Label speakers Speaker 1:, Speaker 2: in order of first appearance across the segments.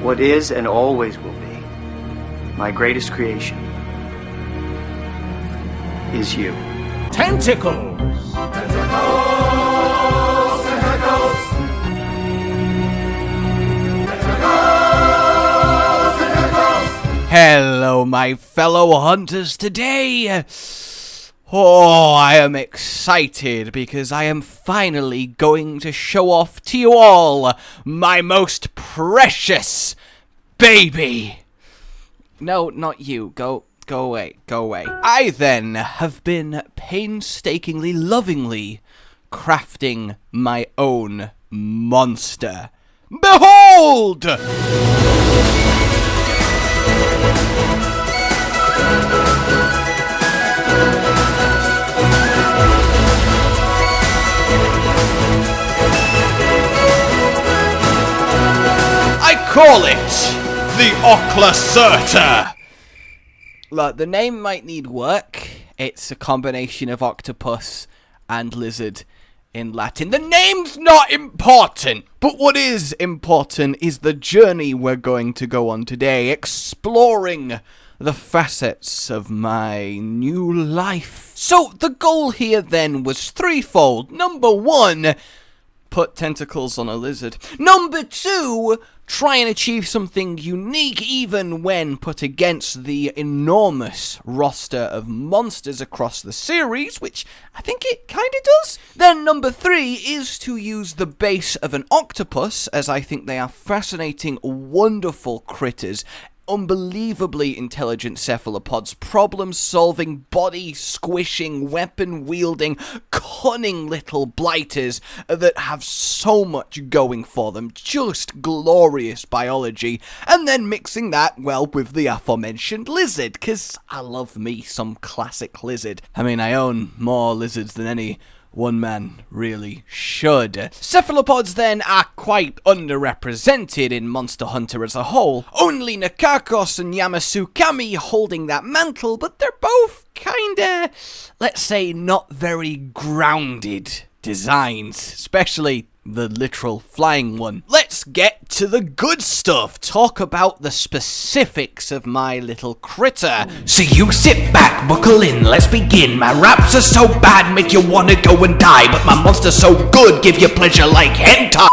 Speaker 1: What is and always will be my greatest creation is you.
Speaker 2: Tentacles!
Speaker 3: Tentacles! Tentacles! Tentacles! Tentacles!
Speaker 2: Hello, my fellow hunters. Today, I am excited because I am finally going to show off to you all my most precious baby. No, not you. Go away, go away. I then have been painstakingly, lovingly crafting my own monster. Behold! I call it the Oclacerta. Look, the name might need work. It's a combination of octopus and lizard in Latin. The name's not important, but what is important is the journey we're going to go on today, exploring the facets of my new life. So the goal here then was threefold. Number one, put tentacles on a lizard. Number two, try and achieve something unique even when put against the enormous roster of monsters across the series, which I think it kind of does. Then number three is to use the base of an octopus, as I think they are fascinating, wonderful critters. Unbelievably intelligent cephalopods, problem-solving, body-squishing, weapon-wielding, cunning little blighters that have so much going for them. Just glorious biology. And then mixing that, well, with the aforementioned lizard, because I love me some classic lizard. I mean, I own more lizards than any one man really should. Cephalopods then are quite underrepresented in Monster Hunter as a whole. Only Nakakos and Yamasukami holding that mantle, but they're both kinda, let's say, not very grounded designs, especially the literal flying one. Let's get to the good stuff. Talk about the specifics of my little critter.
Speaker 4: So you sit back, buckle in, let's begin. My raps are so bad, make you wanna go and die. But my monster's so good, give you pleasure like hentai.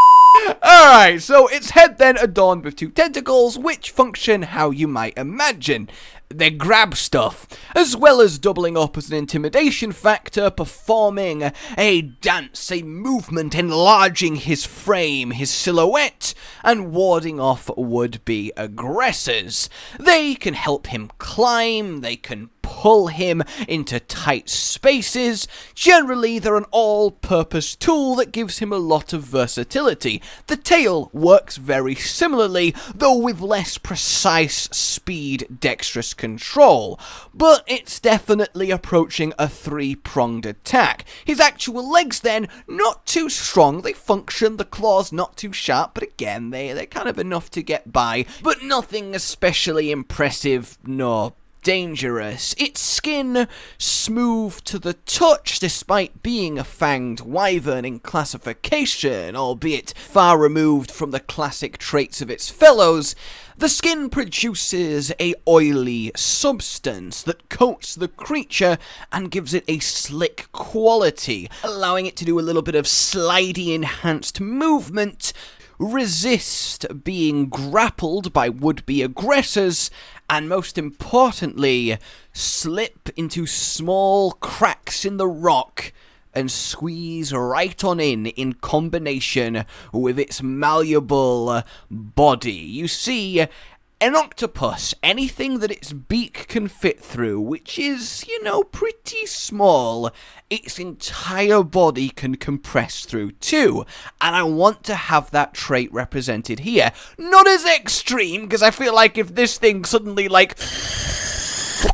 Speaker 2: Alright, so its head then adorned with two tentacles, which function how you might imagine. They grab stuff, as well as doubling up as an intimidation factor, performing a dance, a movement, enlarging his frame, his silhouette, and warding off would-be aggressors. They can help him climb, they can pull him into tight spaces. Generally, they're an all-purpose tool that gives him a lot of versatility. The tail works very similarly, though with less precise speed, dexterous control, but it's definitely approaching a three-pronged attack. His actual legs then, not too strong, they function, the claws not too sharp, but again, they're kind of enough to get by, but nothing especially impressive nor dangerous. Its skin smooth to the touch despite being a fanged wyvern in classification, albeit far removed from the classic traits of its fellows. The skin produces a oily substance that coats the creature and gives it a slick quality, allowing it to do a little bit of slidey enhanced movement, resist being grappled by would-be aggressors, and most importantly, slip into small cracks in the rock and squeeze right on in combination with its malleable body. You see, an octopus, anything that its beak can fit through, which is, pretty small, its entire body can compress through too. And I want to have that trait represented here. Not as extreme, because I feel like if this thing suddenly,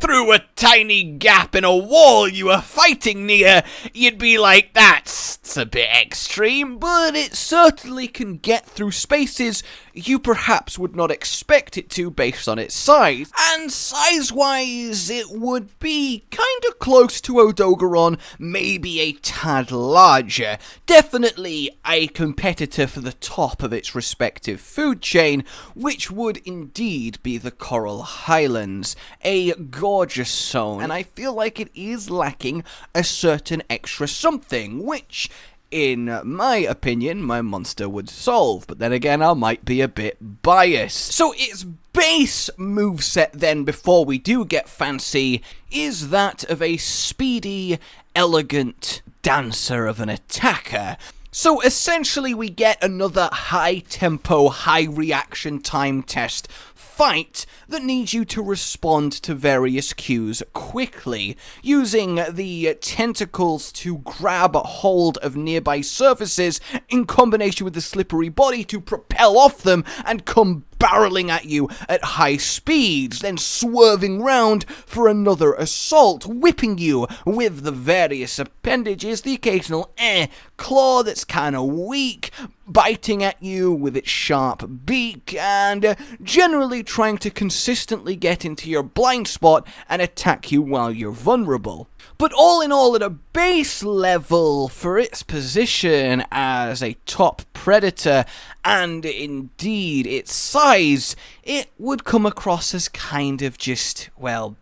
Speaker 2: through a tiny gap in a wall you were fighting near, you'd be like, that's a bit extreme, but it certainly can get through spaces you perhaps would not expect it to based on its size. And size-wise, it would be kind of close to Odogaron, maybe a tad larger. Definitely a competitor for the top of its respective food chain, which would indeed be the Coral Highlands, a gorgeous zone, and I feel like it is lacking a certain extra something, which, in my opinion, my monster would solve, but then again, I might be a bit biased. So its base moveset then, before we do get fancy, is that of a speedy, elegant dancer of an attacker. So essentially we get another high tempo, high reaction time test fight that needs you to respond to various cues quickly, using the tentacles to grab hold of nearby surfaces in combination with the slippery body to propel off them and come barreling at you at high speeds, then swerving round for another assault, whipping you with the various appendages, the occasional claw that's kinda weak, biting at you with its sharp beak, and generally trying to consistently get into your blind spot and attack you while you're vulnerable. But all in all, at a base level, for its position as a top predator, and indeed its size, it would come across as kind of just, well,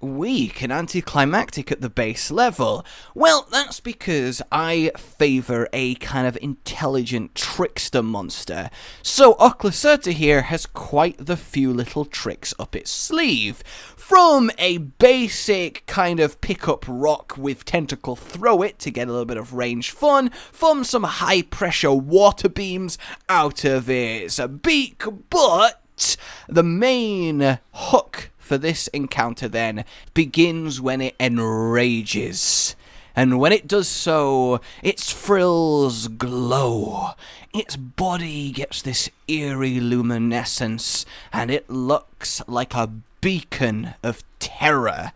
Speaker 2: weak and anticlimactic at the base level. Well, that's because I favour a kind of intelligent trickster monster. So Oclacerta here has quite the few little tricks up its sleeve. From a basic kind of pick up rock with tentacle throw it to get a little bit of range fun, from some high pressure water beams out of its beak, but the main hook for this encounter then begins when it enrages. And when it does so, its frills glow. Its body gets this eerie luminescence, and it looks like a beacon of terror.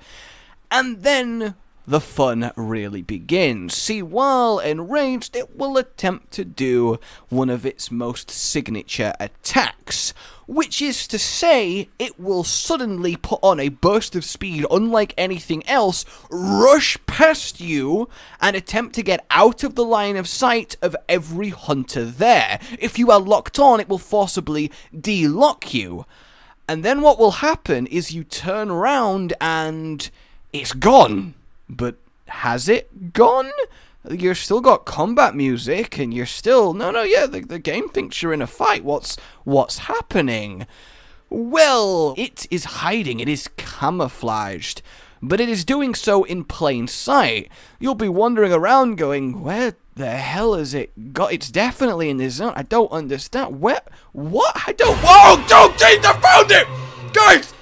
Speaker 2: And then the fun really begins. See, while enraged, it will attempt to do one of its most signature attacks, which is to say, it will suddenly put on a burst of speed unlike anything else, rush past you, and attempt to get out of the line of sight of every hunter there. If you are locked on, it will forcibly de-lock you. And then what will happen is you turn around and it's gone. But has it gone? You've still got combat music, and you're still... the game thinks you're in a fight. What's happening? Well, it is hiding. It is camouflaged. But it is doing so in plain sight. You'll be wandering around going, where the hell has it got? It's definitely in this zone. I don't understand. Where? What? I don't... Whoa! Don't think I found it! Guys!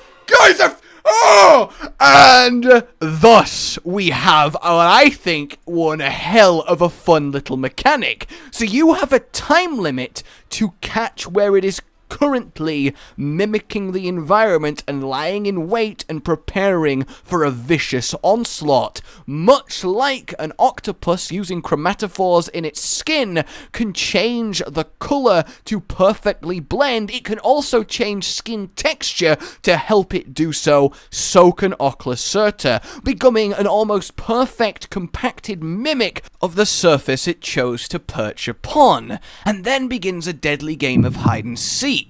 Speaker 2: Oh! And thus we have, I think, one hell of a fun little mechanic. So you have a time limit to catch where it is currently mimicking the environment and lying in wait and preparing for a vicious onslaught. Much like an octopus using chromatophores in its skin can change the color to perfectly blend, it can also change skin texture to help it do so. So can Oclacerta, becoming an almost perfect compacted mimic of the surface it chose to perch upon. And then begins a deadly game of hide and seek.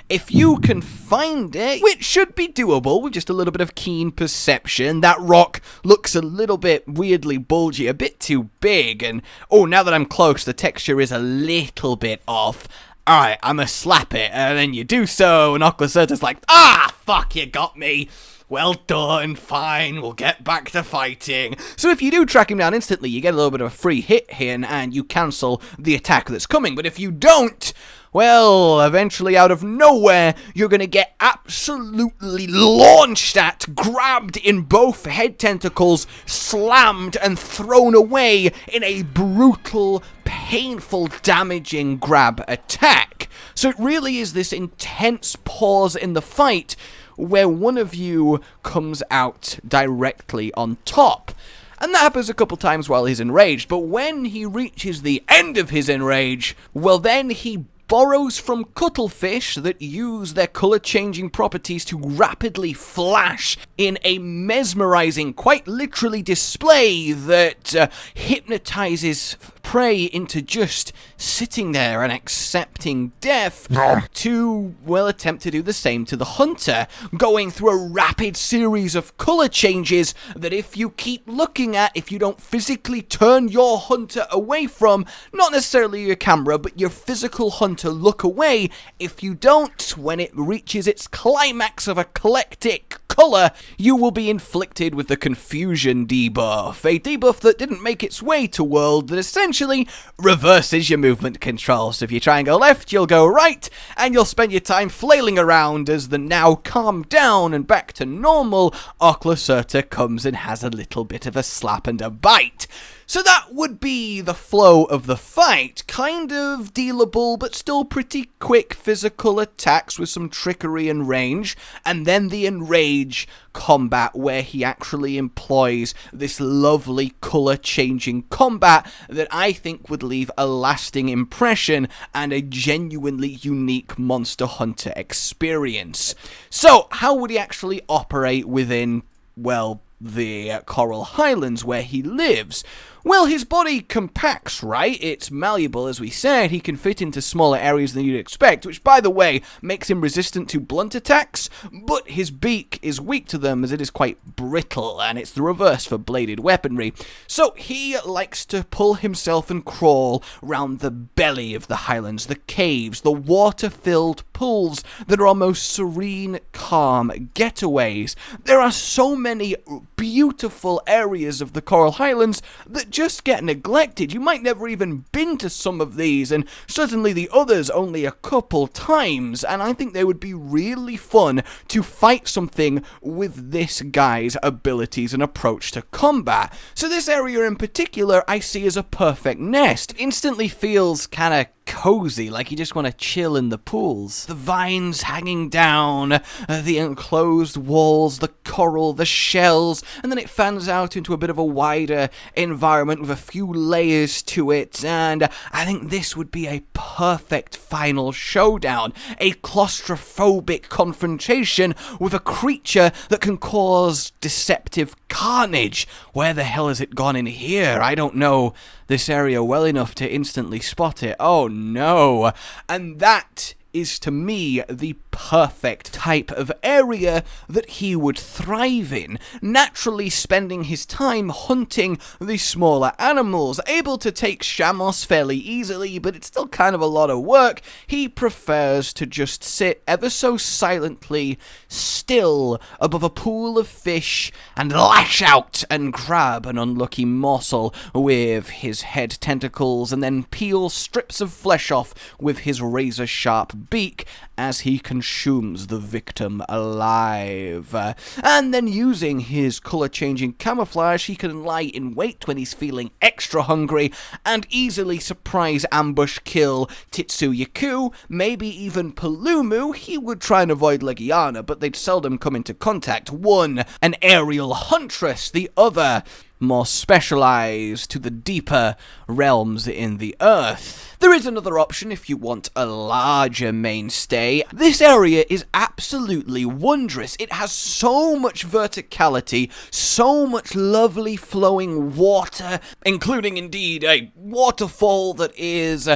Speaker 2: If you can find it, which should be doable with just a little bit of keen perception, that rock looks a little bit weirdly bulgy, a bit too big, and oh, now that I'm close, the texture is a little bit off. Alright, I'ma slap it, and then you do so, and Oclacerta's like, ah, fuck, you got me. Well done, fine, we'll get back to fighting. So if you do track him down instantly, you get a little bit of a free hit here, and you cancel the attack that's coming. But if you don't, well, eventually out of nowhere, you're gonna get absolutely launched at, grabbed in both head tentacles, slammed and thrown away in a brutal, painful, damaging grab attack. So it really is this intense pause in the fight where one of you comes out directly on top. And that happens a couple times while he's enraged, but when he reaches the end of his enrage, well then he borrows from cuttlefish that use their colour-changing properties to rapidly flash in a mesmerising, quite literally display that hypnotises prey into just sitting there and accepting death, to, well, attempt to do the same to the hunter, going through a rapid series of colour changes that if you keep looking at, if you don't physically turn your hunter away from, not necessarily your camera, but your physical hunter look away, if you don't, when it reaches its climax of eclectic colour, you will be inflicted with the confusion debuff, a debuff that didn't make its way to world that essentially reverses your movement control. So if you try and go left, you'll go right, and you'll spend your time flailing around as the now calmed down and back to normal Oclacerta comes and has a little bit of a slap and a bite. So that would be the flow of the fight, kind of dealable but still pretty quick physical attacks with some trickery and range, and then the Enrage combat where he actually employs this lovely colour-changing combat that I think would leave a lasting impression and a genuinely unique Monster Hunter experience. So, how would he actually operate within, well, the Coral Highlands where he lives? Well, his body compacts, right? It's malleable, as we said. He can fit into smaller areas than you'd expect, which, by the way, makes him resistant to blunt attacks, but his beak is weak to them as it is quite brittle, and it's the reverse for bladed weaponry. So he likes to pull himself and crawl round the belly of the Highlands, the caves, the water-filled pools that are almost serene, calm getaways. There are so many beautiful areas of the Coral Highlands that just get neglected. You might never even been to some of these, and certainly the others only a couple times, and I think they would be really fun to fight something with this guy's abilities and approach to combat. So this area in particular I see as a perfect nest. Instantly feels kinda cozy, like you just want to chill in the pools. The vines hanging down, the enclosed walls, the coral, the shells, and then it fans out into a bit of a wider environment with a few layers to it, and I think this would be a perfect final showdown, a claustrophobic confrontation with a creature that can cause deceptive carnage. Where the hell has it gone in here? I don't know this area well enough to instantly spot it. Oh no. And that is, to me, the perfect type of area that he would thrive in, naturally spending his time hunting the smaller animals, able to take Shamos fairly easily, but it's still kind of a lot of work. He prefers to just sit ever so silently still above a pool of fish and lash out and grab an unlucky morsel with his head tentacles and then peel strips of flesh off with his razor-sharp beak as he consumes the victim alive. And then using his colour-changing camouflage, he can lie in wait when he's feeling extra hungry and easily surprise ambush kill Titsuyaku, maybe even Palumu. He would try and avoid Legiana, but they'd seldom come into contact. One, an aerial huntress, the other more specialized to the deeper realms in the earth. There is another option if you want a larger mainstay. This area is absolutely wondrous. It has so much verticality, so much lovely flowing water, including indeed a waterfall that is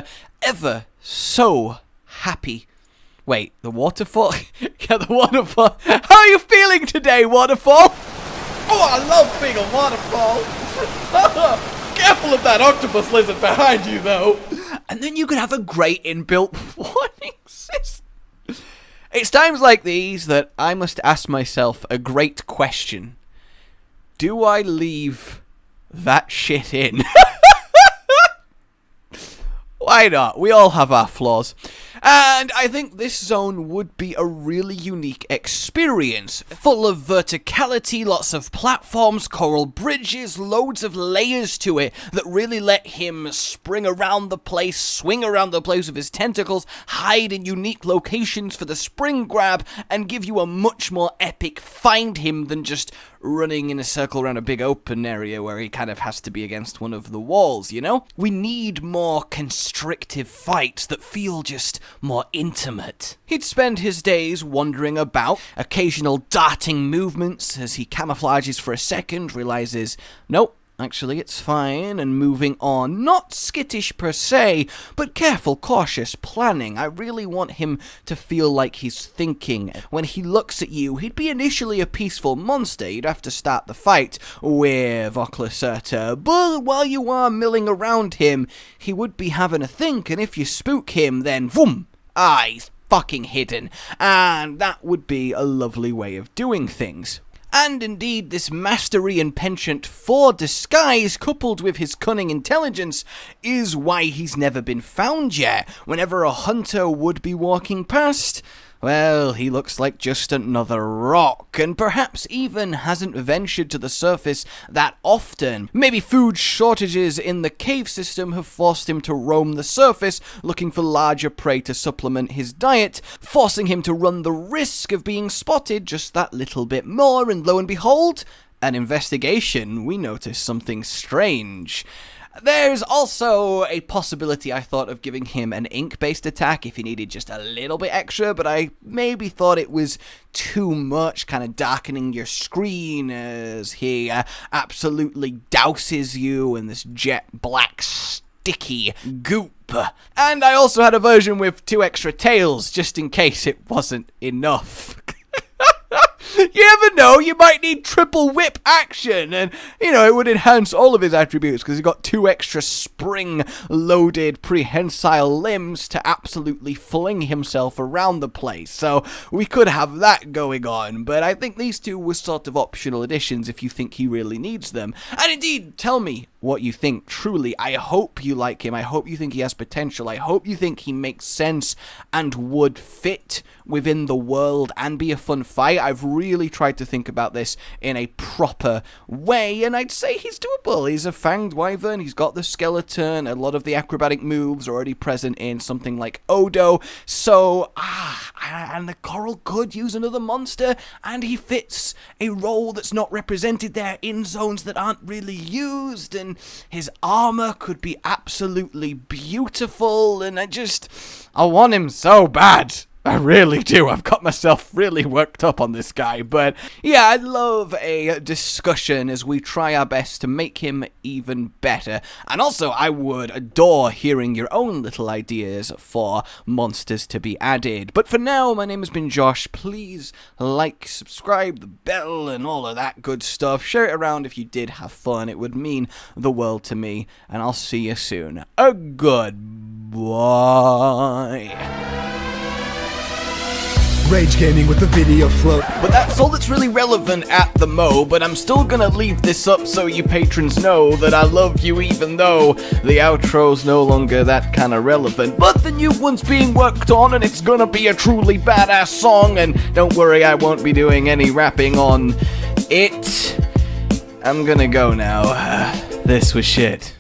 Speaker 2: ever so happy. Wait, the waterfall? Yeah, the waterfall. How are you feeling today, waterfall? Oh, I love being a waterfall. Careful of that octopus lizard behind you, though. And then you can have a great inbuilt warning system. It's times like these that I must ask myself a great question. Do I leave that shit in? Why not? We all have our flaws. And I think this zone would be a really unique experience, full of verticality, lots of platforms, coral bridges, loads of layers to it that really let him spring around the place, swing around the place with his tentacles, hide in unique locations for the spring grab, and give you a much more epic find him than just running in a circle around a big open area where he kind of has to be against one of the walls, you know? We need more constrictive fights that feel just more intimate. He'd spend his days wandering about, occasional darting movements as he camouflages for a second, realizes, nope, actually it's fine, and moving on. Not skittish per se, but careful, cautious planning. I really want him to feel like he's thinking. When he looks at you, he'd be initially a peaceful monster. You'd have to start the fight with Oclacerta, but while you are milling around him, he would be having a think, and if you spook him, then boom, he's fucking hidden. And that would be a lovely way of doing things. And indeed, this mastery and penchant for disguise, coupled with his cunning intelligence, is why he's never been found yet. Whenever a hunter would be walking past, well, he looks like just another rock, and perhaps even hasn't ventured to the surface that often. Maybe food shortages in the cave system have forced him to roam the surface, looking for larger prey to supplement his diet, forcing him to run the risk of being spotted just that little bit more, and lo and behold, an investigation, we notice something strange. There's also a possibility I thought of giving him an ink-based attack if he needed just a little bit extra, but I maybe thought it was too much, kind of darkening your screen as he absolutely douses you in this jet black sticky goop. And I also had a version with 2 extra tails, just in case it wasn't enough. You never know, you might need triple whip action, and, you know, it would enhance all of his attributes, because he's got 2 extra spring-loaded prehensile limbs to absolutely fling himself around the place, so we could have that going on, but I think these 2 were sort of optional additions if you think he really needs them. And indeed, tell me what you think, truly. I hope you like him, I hope you think he has potential, I hope you think he makes sense and would fit within the world and be a fun fight. I've really tried to think about this in a proper way, and I'd say he's doable. He's a fanged wyvern, he's got the skeleton, a lot of the acrobatic moves are already present in something like Odo, so, and the coral could use another monster, and he fits a role that's not represented there in zones that aren't really used, and his armor could be absolutely beautiful, and I want him so bad. I really do. I've got myself really worked up on this guy, but yeah, I'd love a discussion as we try our best to make him even better. And also, I would adore hearing your own little ideas for monsters to be added. But for now, my name has been Josh. Please like, subscribe, the bell, and all of that good stuff. Share it around if you did have fun. It would mean the world to me, and I'll see you soon. A goodbye.
Speaker 5: Rage Gaming with the video float.
Speaker 2: But that's all that's really relevant at the mo, but I'm still gonna leave this up so you patrons know that I love you even though the outro's no longer that kind of relevant. But the new one's being worked on and it's gonna be a truly badass song, and don't worry, I won't be doing any rapping on it. I'm gonna go now. This was shit.